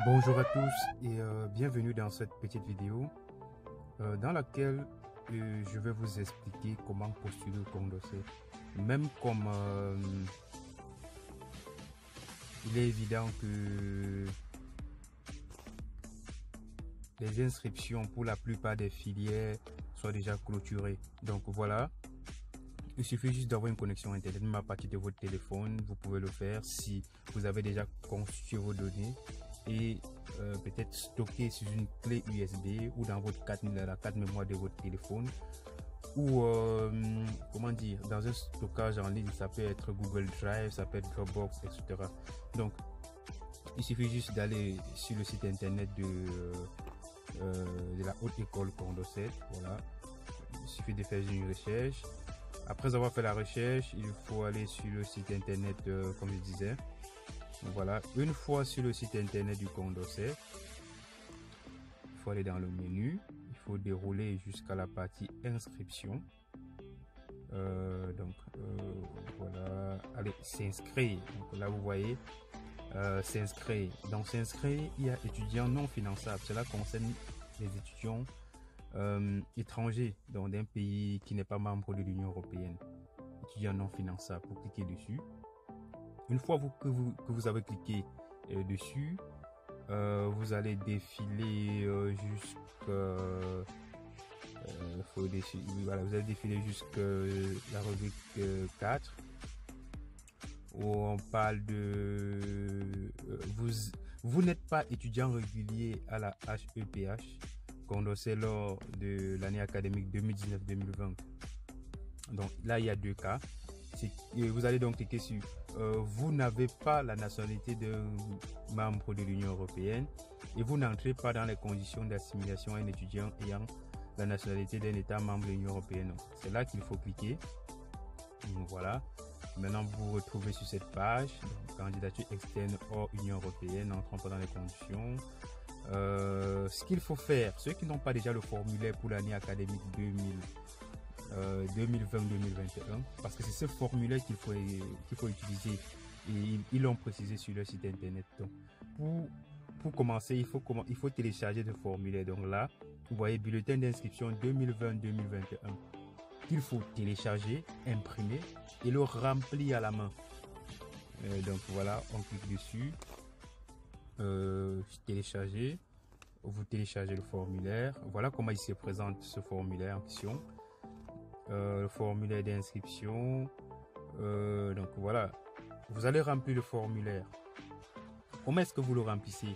Bonjour à tous et bienvenue dans cette petite vidéo dans laquelle je vais vous expliquer comment postuler au Condorcet. Même comme il est évident que les inscriptions pour la plupart des filières sont déjà clôturées. Donc voilà, il suffit juste d'avoir une connexion internet, même à partir de votre téléphone. Vous pouvez le faire si vous avez déjà constitué vos données et peut-être stocker sur une clé USB ou dans votre la carte mémoire de votre téléphone ou comment dire, dans un stockage en ligne. Ça peut être Google Drive, ça peut être Dropbox, etc. Donc il suffit juste d'aller sur le site internet de la Haute École Condorcet. Voilà, il suffit de faire une recherche. Après avoir fait la recherche, il faut aller sur le site internet comme je disais. Voilà, une fois sur le site internet du Condorcet, il faut aller dans le menu, il faut dérouler jusqu'à la partie inscription. Voilà, allez, s'inscrire. Donc là vous voyez, s'inscrire. Dans s'inscrire, il y a étudiants non finançables. Cela concerne les étudiants étrangers, donc d'un pays qui n'est pas membre de l'Union européenne. Étudiants non finançables, vous cliquez dessus. Une fois que vous avez cliqué dessus, vous allez défiler jusqu'à voilà, vous allez défiler jusqu'à la rubrique 4 où on parle de vous n'êtes pas étudiant régulier à la HEPH Condorcet lors de l'année académique 2019-2020. Donc là il y a deux cas. Vous allez donc cliquer sur vous n'avez pas la nationalité d'un membre de l'Union européenne et vous n'entrez pas dans les conditions d'assimilation à un étudiant ayant la nationalité d'un État membre de l'Union européenne. C'est là qu'il faut cliquer. Voilà. Maintenant, vous vous retrouvez sur cette page. Donc, candidature externe hors Union européenne, n'entrant pas dans les conditions. Ce qu'il faut faire, ceux qui n'ont pas déjà le formulaire pour l'année académique 2020-2021, parce que c'est ce formulaire qu'il faut utiliser et ils l'ont précisé sur leur site internet. Donc, pour commencer, il faut télécharger ce formulaire. Donc là, vous voyez bulletin d'inscription 2020-2021 qu'il faut télécharger, imprimer et le remplir à la main. Donc voilà, on clique dessus, télécharger. Vous téléchargez le formulaire. Voilà comment il se présente, ce formulaire en question. Le formulaire d'inscription. Donc voilà, vous allez remplir le formulaire. Comment est-ce que vous le remplissez?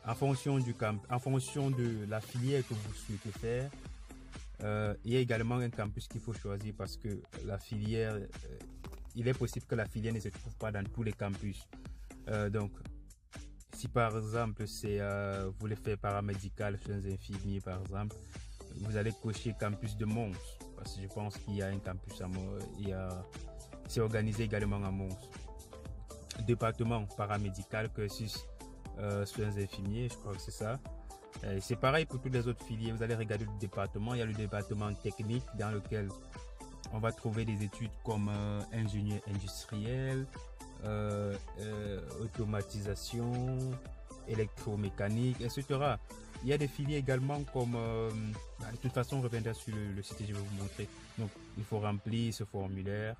En fonction de la filière que vous souhaitez faire. Il y a également un campus qu'il faut choisir parce que la filière, il est possible que la filière ne se trouve pas dans tous les campus. Donc, si par exemple vous voulez faire paramédical, soins infirmiers par exemple, vous allez cocher campus de Mons, parce que je pense qu'il y a un campus à Mons, c'est organisé également à Mons. Département paramédical, cursus soins infirmiers, je crois que c'est ça. C'est pareil pour toutes les autres filières. Vous allez regarder le département. Il y a le département technique dans lequel on va trouver des études comme ingénieur industriel, automatisation, électromécanique, etc. Il y a des filières également comme de toute façon on reviendra sur le site et je vais vous montrer. Donc il faut remplir ce formulaire.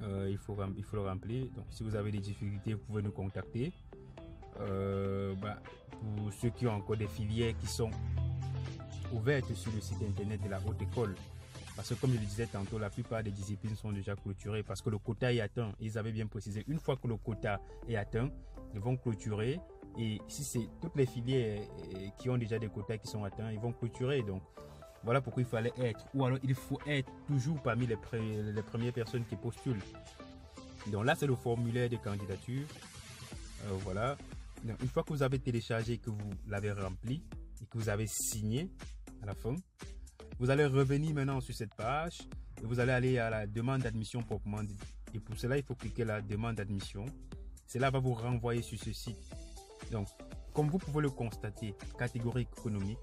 Il faut le remplir. Donc si vous avez des difficultés, vous pouvez nous contacter. Pour ceux qui ont encore des filières qui sont ouvertes sur le site internet de la Haute École, parce que comme je le disais tantôt, la plupart des disciplines sont déjà clôturées parce que le quota est atteint. Ils avaient bien précisé, une fois que le quota est atteint, ils vont clôturer. Et si c'est toutes les filières qui ont déjà des quotas qui sont atteints, ils vont clôturer. Donc voilà pourquoi il fallait être, ou alors il faut être toujours parmi les premières personnes qui postulent. Donc là c'est le formulaire de candidature. Voilà. Donc, une fois que vous avez téléchargé, que vous l'avez rempli et que vous avez signé à la fin, vous allez revenir maintenant sur cette page et vous allez aller à la demande d'admission proprement dit. Et pour cela, il faut cliquer la demande d'admission. Cela va vous renvoyer sur ce site. Donc, comme vous pouvez le constater, catégorie économique.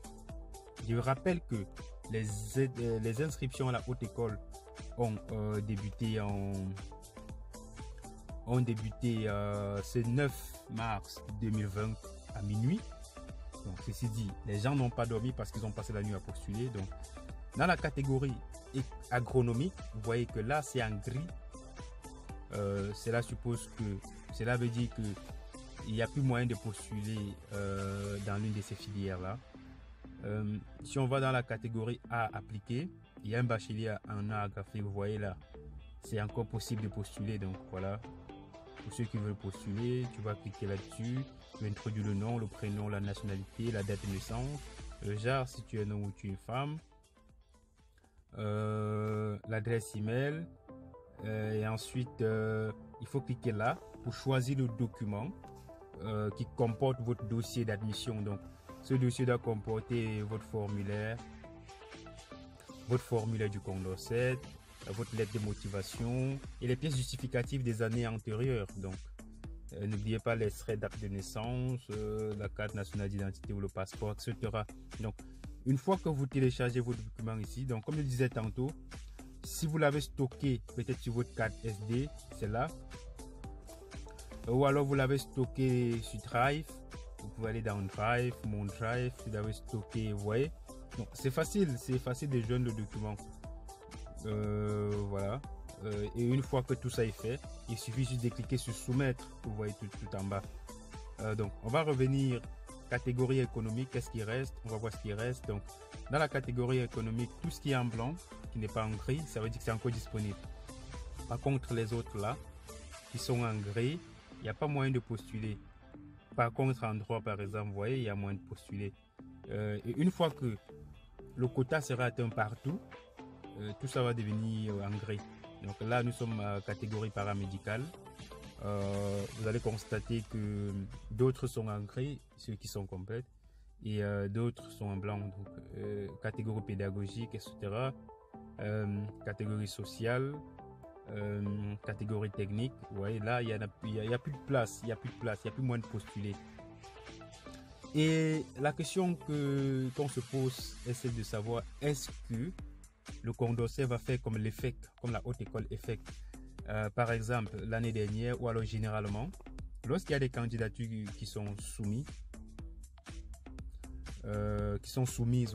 Je rappelle que les inscriptions à la Haute École ont débuté ont débuté ce 9 mars 2020 à minuit. Donc, ceci dit, les gens n'ont pas dormi parce qu'ils ont passé la nuit à postuler. Donc, dans la catégorie agronomique, vous voyez que là, c'est en gris. Cela suppose que, cela veut dire que il n'y a plus moyen de postuler dans l'une de ces filières-là. Si on va dans la catégorie A appliquée, il y a un bachelier en art graphique, vous voyez là, c'est encore possible de postuler. Donc voilà, pour ceux qui veulent postuler, tu vas cliquer là-dessus, tu vas introduire le nom, le prénom, la nationalité, la date de naissance, le genre si tu es un homme ou tu es une femme, l'adresse email, et ensuite il faut cliquer là pour choisir le document qui comporte votre dossier d'admission. Donc ce dossier doit comporter votre formulaire du Condorcet, votre lettre de motivation et les pièces justificatives des années antérieures. Donc n'oubliez pas l'extrait d'acte de naissance, la carte nationale d'identité ou le passeport, etc. Donc une fois que vous téléchargez votre document ici, donc comme je disais tantôt, si vous l'avez stocké peut-être sur votre carte SD, c'est là, ou alors vous l'avez stocké sur Drive, vous pouvez aller dans Drive, mon Drive, vous l'avez stocké, vous voyez. Donc c'est facile de joindre le document. Voilà. Et une fois que tout ça est fait, il suffit juste de cliquer sur soumettre, vous voyez tout en bas. Donc on va revenir catégorie économique, qu'est-ce qui reste, on va voir ce qui reste. Donc dans la catégorie économique, tout ce qui est en blanc, qui n'est pas en gris, ça veut dire que c'est encore disponible. Par contre les autres là, qui sont en gris, il n'y a pas moyen de postuler. Par contre en droit par exemple, vous voyez, il y a moyen de postuler. Et une fois que le quota sera atteint partout, tout ça va devenir en gris. Donc là nous sommes à catégorie paramédicale. Vous allez constater que d'autres sont en gris, ceux qui sont complètes, et d'autres sont en blanc. Donc catégorie pédagogique, etc. Catégorie sociale, catégorie technique. Vous voyez là, il y a plus de place, il y a plus moyen de postuler. Et la question qu'on se pose est celle de savoir, est-ce que le Condorcet va faire comme l'EFEC, comme la haute école EFEC, par exemple l'année dernière, ou alors généralement, lorsqu'il y a des candidatures qui sont soumises,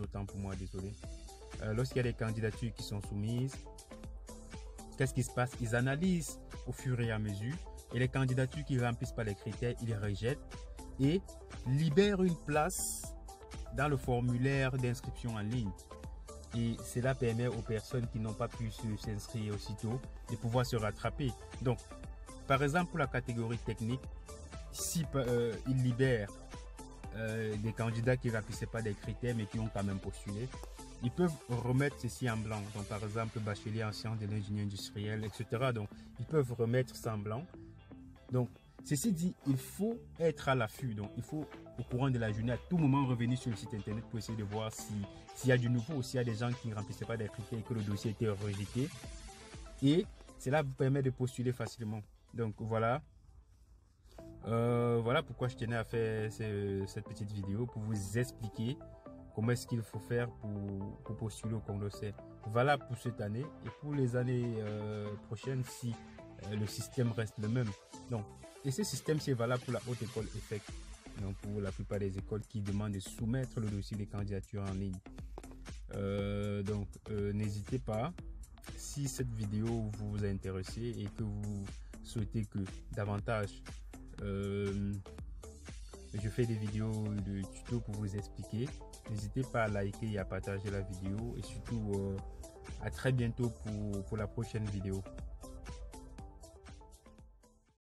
autant pour moi, désolé. Lorsqu'il y a des candidatures qui sont soumises, qu'est-ce qui se passe? Ils analysent au fur et à mesure, et les candidatures qui ne remplissent pas les critères, ils les rejettent et libèrent une place dans le formulaire d'inscription en ligne. Et cela permet aux personnes qui n'ont pas pu s'inscrire aussitôt de pouvoir se rattraper. Donc, par exemple, pour la catégorie technique, si ils libèrent des candidats qui ne remplissaient pas des critères mais qui ont quand même postulé, ils peuvent remettre ceci en blanc. Donc, par exemple, bachelier en sciences de l'ingénierie industrielle, etc. Donc, ils peuvent remettre ça en blanc. Donc, ceci dit, il faut être à l'affût. Donc, il faut, au courant de la journée, à tout moment revenir sur le site internet pour essayer de voir s'il y a du nouveau, s'il y a des gens qui ne remplissaient pas des critères et que le dossier était rejeté. Et cela vous permet de postuler facilement. Donc, voilà. Voilà pourquoi je tenais à faire cette petite vidéo, pour vous expliquer comment est-ce qu'il faut faire pour postuler au Condorcet. Voilà pour cette année, et pour les années prochaines, si le système reste le même. Donc, et ce système, c'est valable pour la haute école EFEC, donc pour la plupart des écoles qui demandent de soumettre le dossier des candidatures en ligne. Donc n'hésitez pas, si cette vidéo vous a intéressé et que vous souhaitez que davantage je fais des vidéos de tuto pour vous expliquer, n'hésitez pas à liker et à partager la vidéo, et surtout à très bientôt pour la prochaine vidéo.